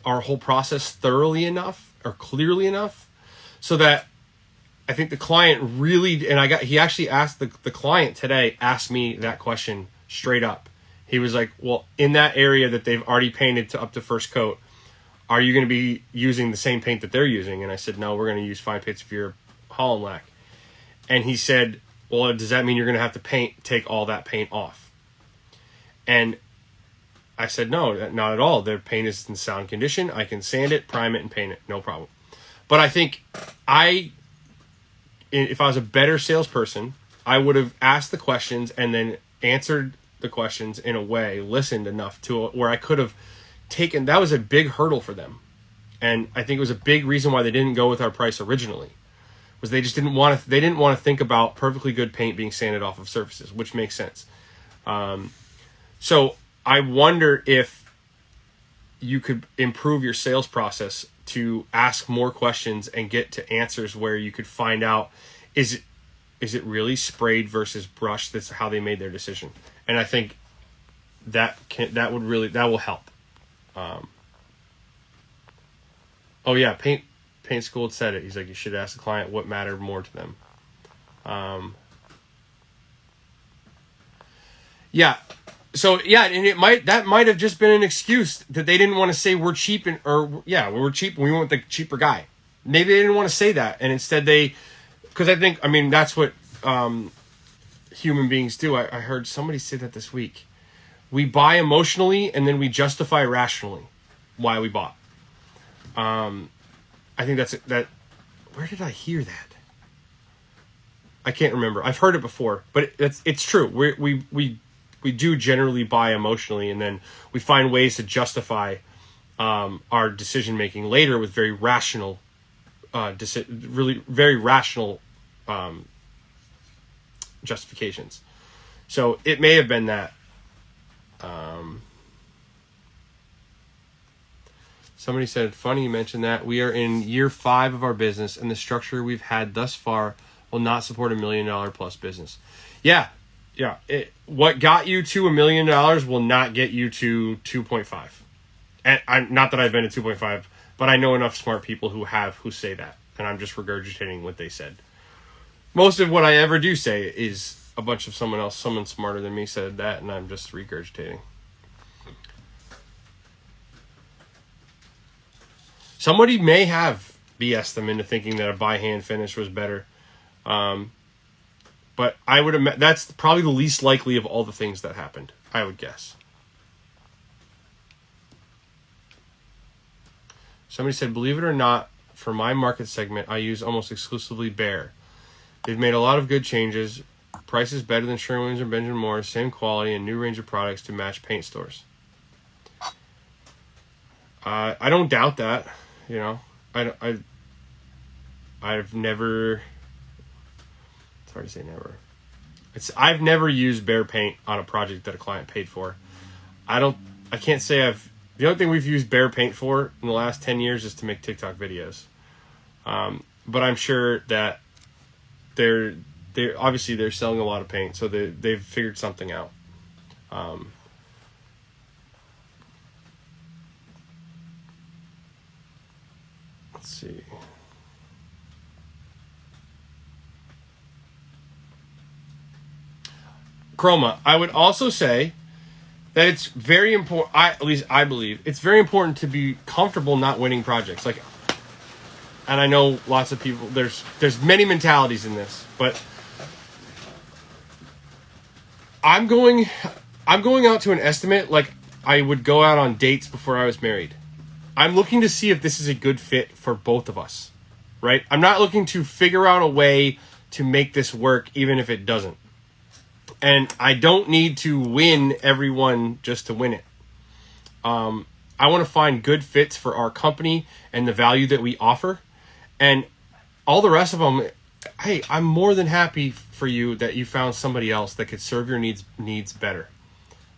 our whole process thoroughly enough or clearly enough so that I think the client really, and he actually asked the client today, asked me that question straight up. He was like, well, in that area that they've already painted up to first coat, are you going to be using the same paint that they're using? And I said, no, we're going to use Fine Pits of your Holland Lac. And he said, well, does that mean you're going to have to take all that paint off? And I said, no, not at all. Their paint is in sound condition. I can sand it, prime it, and paint it. No problem. But I think if I was a better salesperson, I would have asked the questions and then answered the questions in a way, listened enough to where I could have taken, that was a big hurdle for them. And I think it was a big reason why they didn't go with our price originally, was they just didn't want to think about perfectly good paint being sanded off of surfaces, which makes sense. So I wonder if you could improve your sales process to ask more questions and get to answers where you could find out, is it really sprayed versus brushed? That's how they made their decision. And I think that will help. Oh yeah, paint school had said it. He's like, you should ask the client what mattered more to them. Yeah. So yeah, and that might have just been an excuse that they didn't want to say we're cheap we're cheap. We want the cheaper guy. Maybe they didn't want to say that, and instead because that's what human beings do. I heard somebody say that this week. We buy emotionally and then we justify rationally why we bought. I think that. Where did I hear that? I can't remember. I've heard it before, but it's true. We do generally buy emotionally, and then we find ways to justify our decision making later with very rational, really very rational justifications. So it may have been that. Somebody said, funny you mentioned that. We are in year 5 of our business, and the structure we've had thus far will not support $1 million plus business. Yeah. What got you to $1 million will not get you to 2.5. And not that I've been at 2.5, but I know enough smart people who say that, and I'm just regurgitating what they said. Most of what I ever do say is a bunch of someone smarter than me said that, and I'm just regurgitating. Somebody may have BS'd them into thinking that a by hand finish was better. But I would imagine that's probably the least likely of all the things that happened, I would guess. Somebody said, believe it or not, for my market segment, I use almost exclusively Behr. They've made a lot of good changes. Price is better than Sherwin-Williams or Benjamin Moore. Same quality and new range of products to match paint stores. I don't doubt that. I've never... It's hard to say never. I've never used Behr paint on a project that a client paid for. I can't say the only thing we've used Behr paint for in the last 10 years is to make TikTok videos. But I'm sure that they're obviously they're selling a lot of paint, so they've figured something out. Let's see. Chroma. I would also say that it's very important, at least I believe, it's very important to be comfortable not winning projects. And I know lots of people, there's many mentalities in this, but I'm going out to an estimate like I would go out on dates before I was married. I'm looking to see if this is a good fit for both of us, right? I'm not looking to figure out a way to make this work even if it doesn't. And I don't need to win everyone just to win it. I want to find good fits for our company and the value that we offer. And all the rest of them, hey, I'm more than happy for you that you found somebody else that could serve your needs better.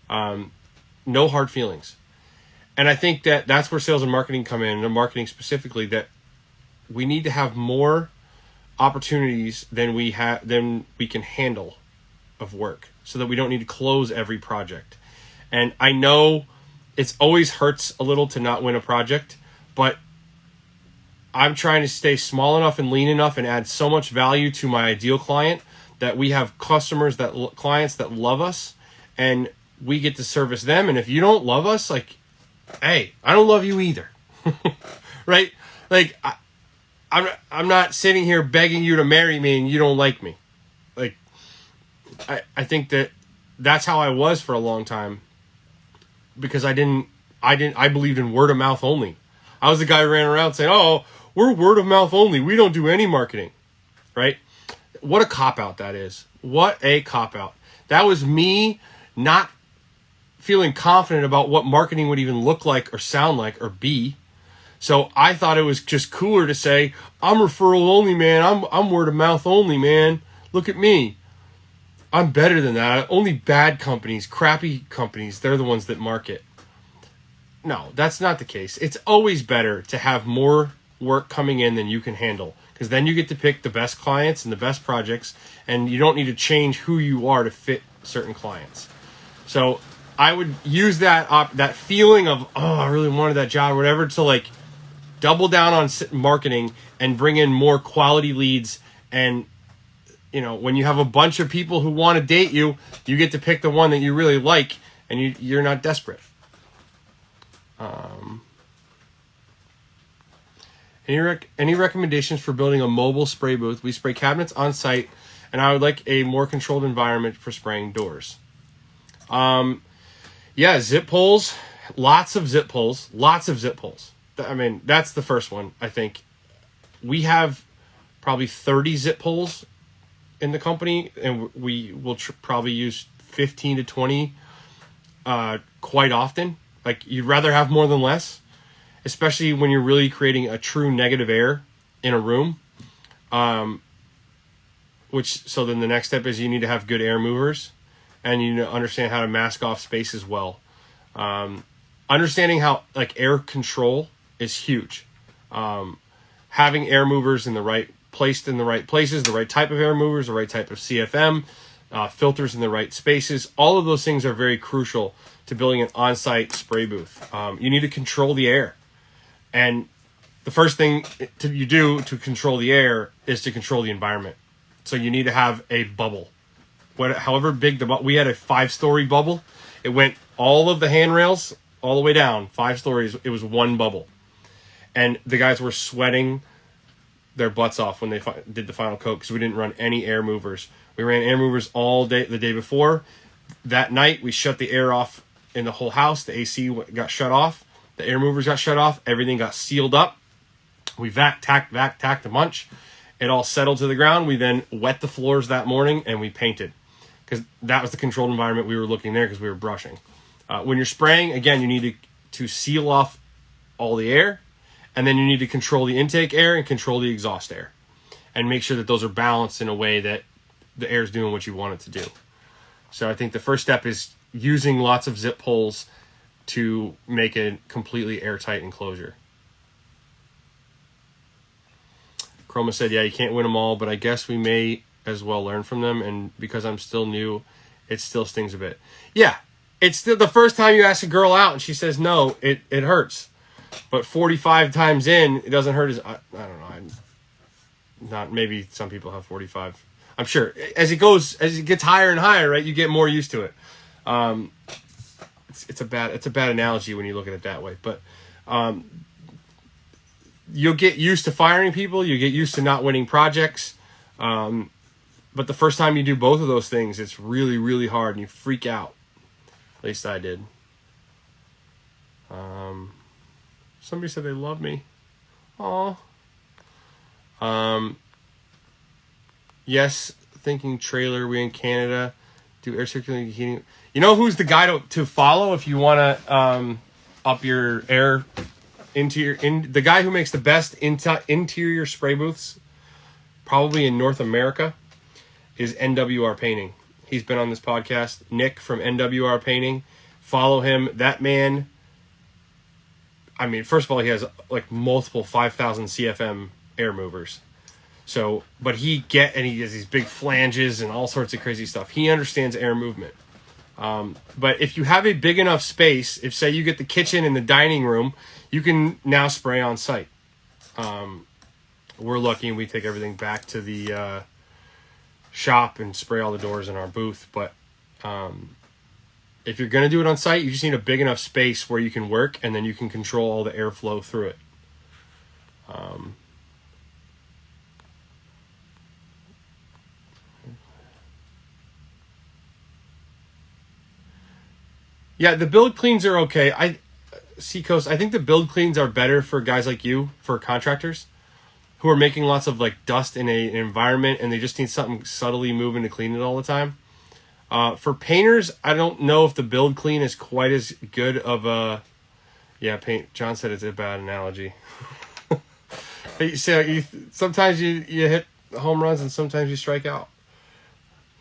No hard feelings. And I think that that's where sales and marketing come in, and marketing specifically, that we need to have more opportunities than we can handle of work, so that we don't need to close every project. And I know it's always hurts a little to not win a project, but I'm trying to stay small enough and lean enough and add so much value to my ideal client that we have clients that love us, and we get to service them. And if you don't love us, like, hey, I don't love you either. Right? Like, I'm not sitting here begging you to marry me and you don't like me. Like, I think that's how I was for a long time, because I believed in word of mouth only. I was the guy who ran around saying, oh, we're word of mouth only. We don't do any marketing. Right? What a cop-out that is. What a cop-out. That was me not feeling confident about what marketing would even look like or sound like or be. So I thought it was just cooler to say, I'm referral only, man. I'm word of mouth only, man. Look at me. I'm better than that. Only bad companies, crappy companies, they're the ones that market. No, that's not the case. It's always better to have more work coming in than you can handle, because then you get to pick the best clients and the best projects, and you don't need to change who you are to fit certain clients. So I would use that feeling of, oh, I really wanted that job or whatever, to like double down on marketing and bring in more quality leads. And when you have a bunch of people who want to date you, you get to pick the one that you really like, and you're not desperate. Any recommendations for building a mobile spray booth? We spray cabinets on site, and I would like a more controlled environment for spraying doors. Yeah, zip pulls, lots of zip pulls. I mean, that's the first one, I think. We have probably 30 zip pulls in the company, and we will probably use 15 to 20 quite often. Like, you'd rather have more than less, especially when you're really creating a true negative air in a room. So then the next step is you need to have good air movers, and you need to understand how to mask off spaces well. Understanding how, like, air control is huge. Having air movers placed in the right places, the right type of air movers, the right type of CFM, filters in the right spaces. All of those things are very crucial to building an on-site spray booth. You need to control the air. And the first thing you do to control the air is to control the environment. So you need to have a bubble. However big we had a 5-story bubble. It went all of the handrails all the way down, 5 stories. It was one bubble. And the guys were sweating their butts off when they did the final coat, because we didn't run any air movers. We ran air movers all day the day before. That night, we shut the air off in the whole house. The AC got shut off. The air movers got shut off. Everything got sealed up. We tacked a bunch. It all settled to the ground. We then wet the floors that morning, and we painted, because that was the controlled environment we were looking there, because we were brushing. When you're spraying, again, you need to seal off all the air, and then you need to control the intake air and control the exhaust air, and make sure that those are balanced in a way that the air is doing what you want it to do. So I think the first step is using lots of zip pulls to make a completely airtight enclosure. Chroma said, yeah, you can't win them all, but I guess we may as well learn from them, and because I'm still new, it still stings a bit. Yeah, it's still the first time you ask a girl out and she says no, it hurts. But 45 times in, it doesn't hurt as... I don't know. Maybe some people have 45. I'm sure. As it gets higher and higher, right, you get more used to it. It's a bad analogy when you look at it that way. But you'll get used to firing people. You get used to not winning projects. But the first time you do both of those things, it's really, really hard, and you freak out. At least I did. Somebody said they love me. Aw. Yes, thinking trailer. We in Canada do air circulating heating. You know who's the guy to follow if you want to up your air the guy who makes the best interior spray booths, probably in North America, is NWR Painting. He's been on this podcast. Nick from NWR Painting. Follow him. That man, I mean, first of all, he has like multiple 5,000 CFM air movers. So, but he has these big flanges and all sorts of crazy stuff. He understands air movement. But if you have a big enough space, if say you get the kitchen and the dining room, you can now spray on site. We're lucky and we take everything back to the shop and spray all the doors in our booth. But if you're going to do it on site, you just need a big enough space where you can work, and then you can control all the airflow through it. Yeah, the build cleans are okay. Seacoast, I think the build cleans are better for guys like you, for contractors who are making lots of like dust in an environment and they just need something subtly moving to clean it all the time. For painters, I don't know if the build clean is quite as good of a... Yeah, paint. John said it's a bad analogy. Sometimes you hit home runs and sometimes you strike out.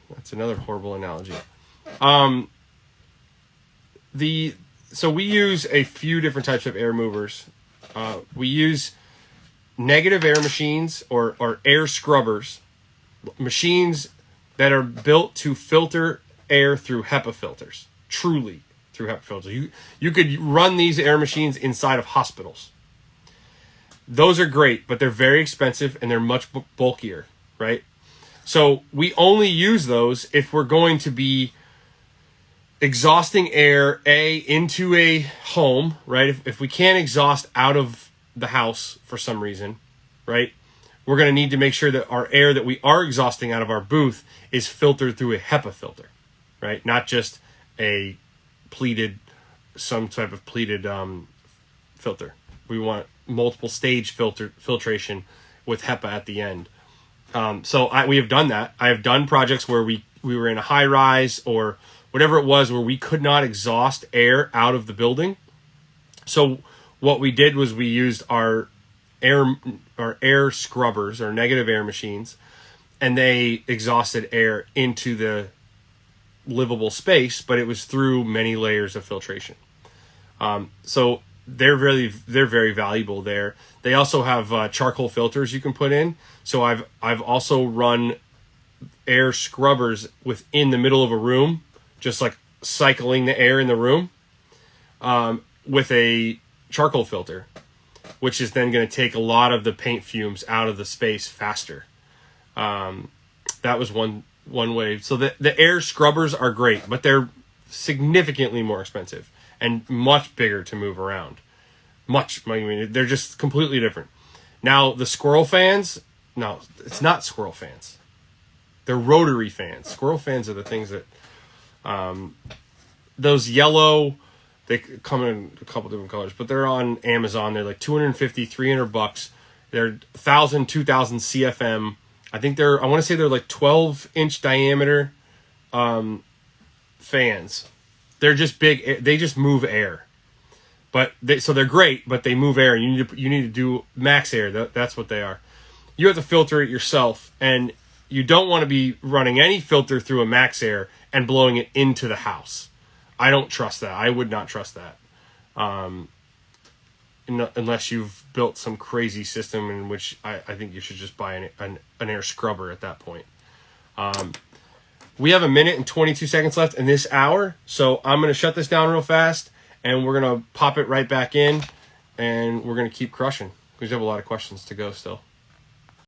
That's another horrible analogy. So we use a few different types of air movers. We use negative air machines or air scrubbers, machines that are built to filter air through HEPA filters, truly through HEPA filters. You could run these air machines inside of hospitals. Those are great, but they're very expensive and they're much bulkier, right? So we only use those if we're going to be exhausting air into a home, right? If we can't exhaust out of the house for some reason, right? We're going to need to make sure that our air that we are exhausting out of our booth is filtered through a HEPA filter, right? Not just a some type of pleated filter. We want multiple stage filtration with HEPA at the end. So we have done that. I have done projects where we were in a high rise or whatever it was where we could not exhaust air out of the building. So what we did was we used our air scrubbers or negative air machines, and they exhausted air into the livable space, but it was through many layers of filtration. So they're very valuable there. They also have charcoal filters you can put in. So I've also run air scrubbers within the middle of a room, just like cycling the air in the room with a charcoal filter, which is then going to take a lot of the paint fumes out of the space faster. That was one way. So the air scrubbers are great, but they're significantly more expensive and much bigger to move around. They're just completely different. Now, the squirrel fans, no, it's not squirrel fans. They're rotary fans. Squirrel fans are the things that, those yellow, they come in a couple different colors, but they're on Amazon. They're like $250, $300. They're 1,000, 2,000 CFM. I want to say they're like 12-inch diameter fans. They're just big. They just move air. So they're great, but they move air. You need to do max air. That's what they are. You have to filter it yourself, and you don't want to be running any filter through a max air and blowing it into the house. I don't trust that. I would not trust that. Unless you've built some crazy system in which I think you should just buy an air scrubber at that point. We have 1 minute and 22 seconds left in this hour, so I'm going to shut this down real fast, and we're going to pop it right back in, and we're going to keep crushing. We have a lot of questions to go still.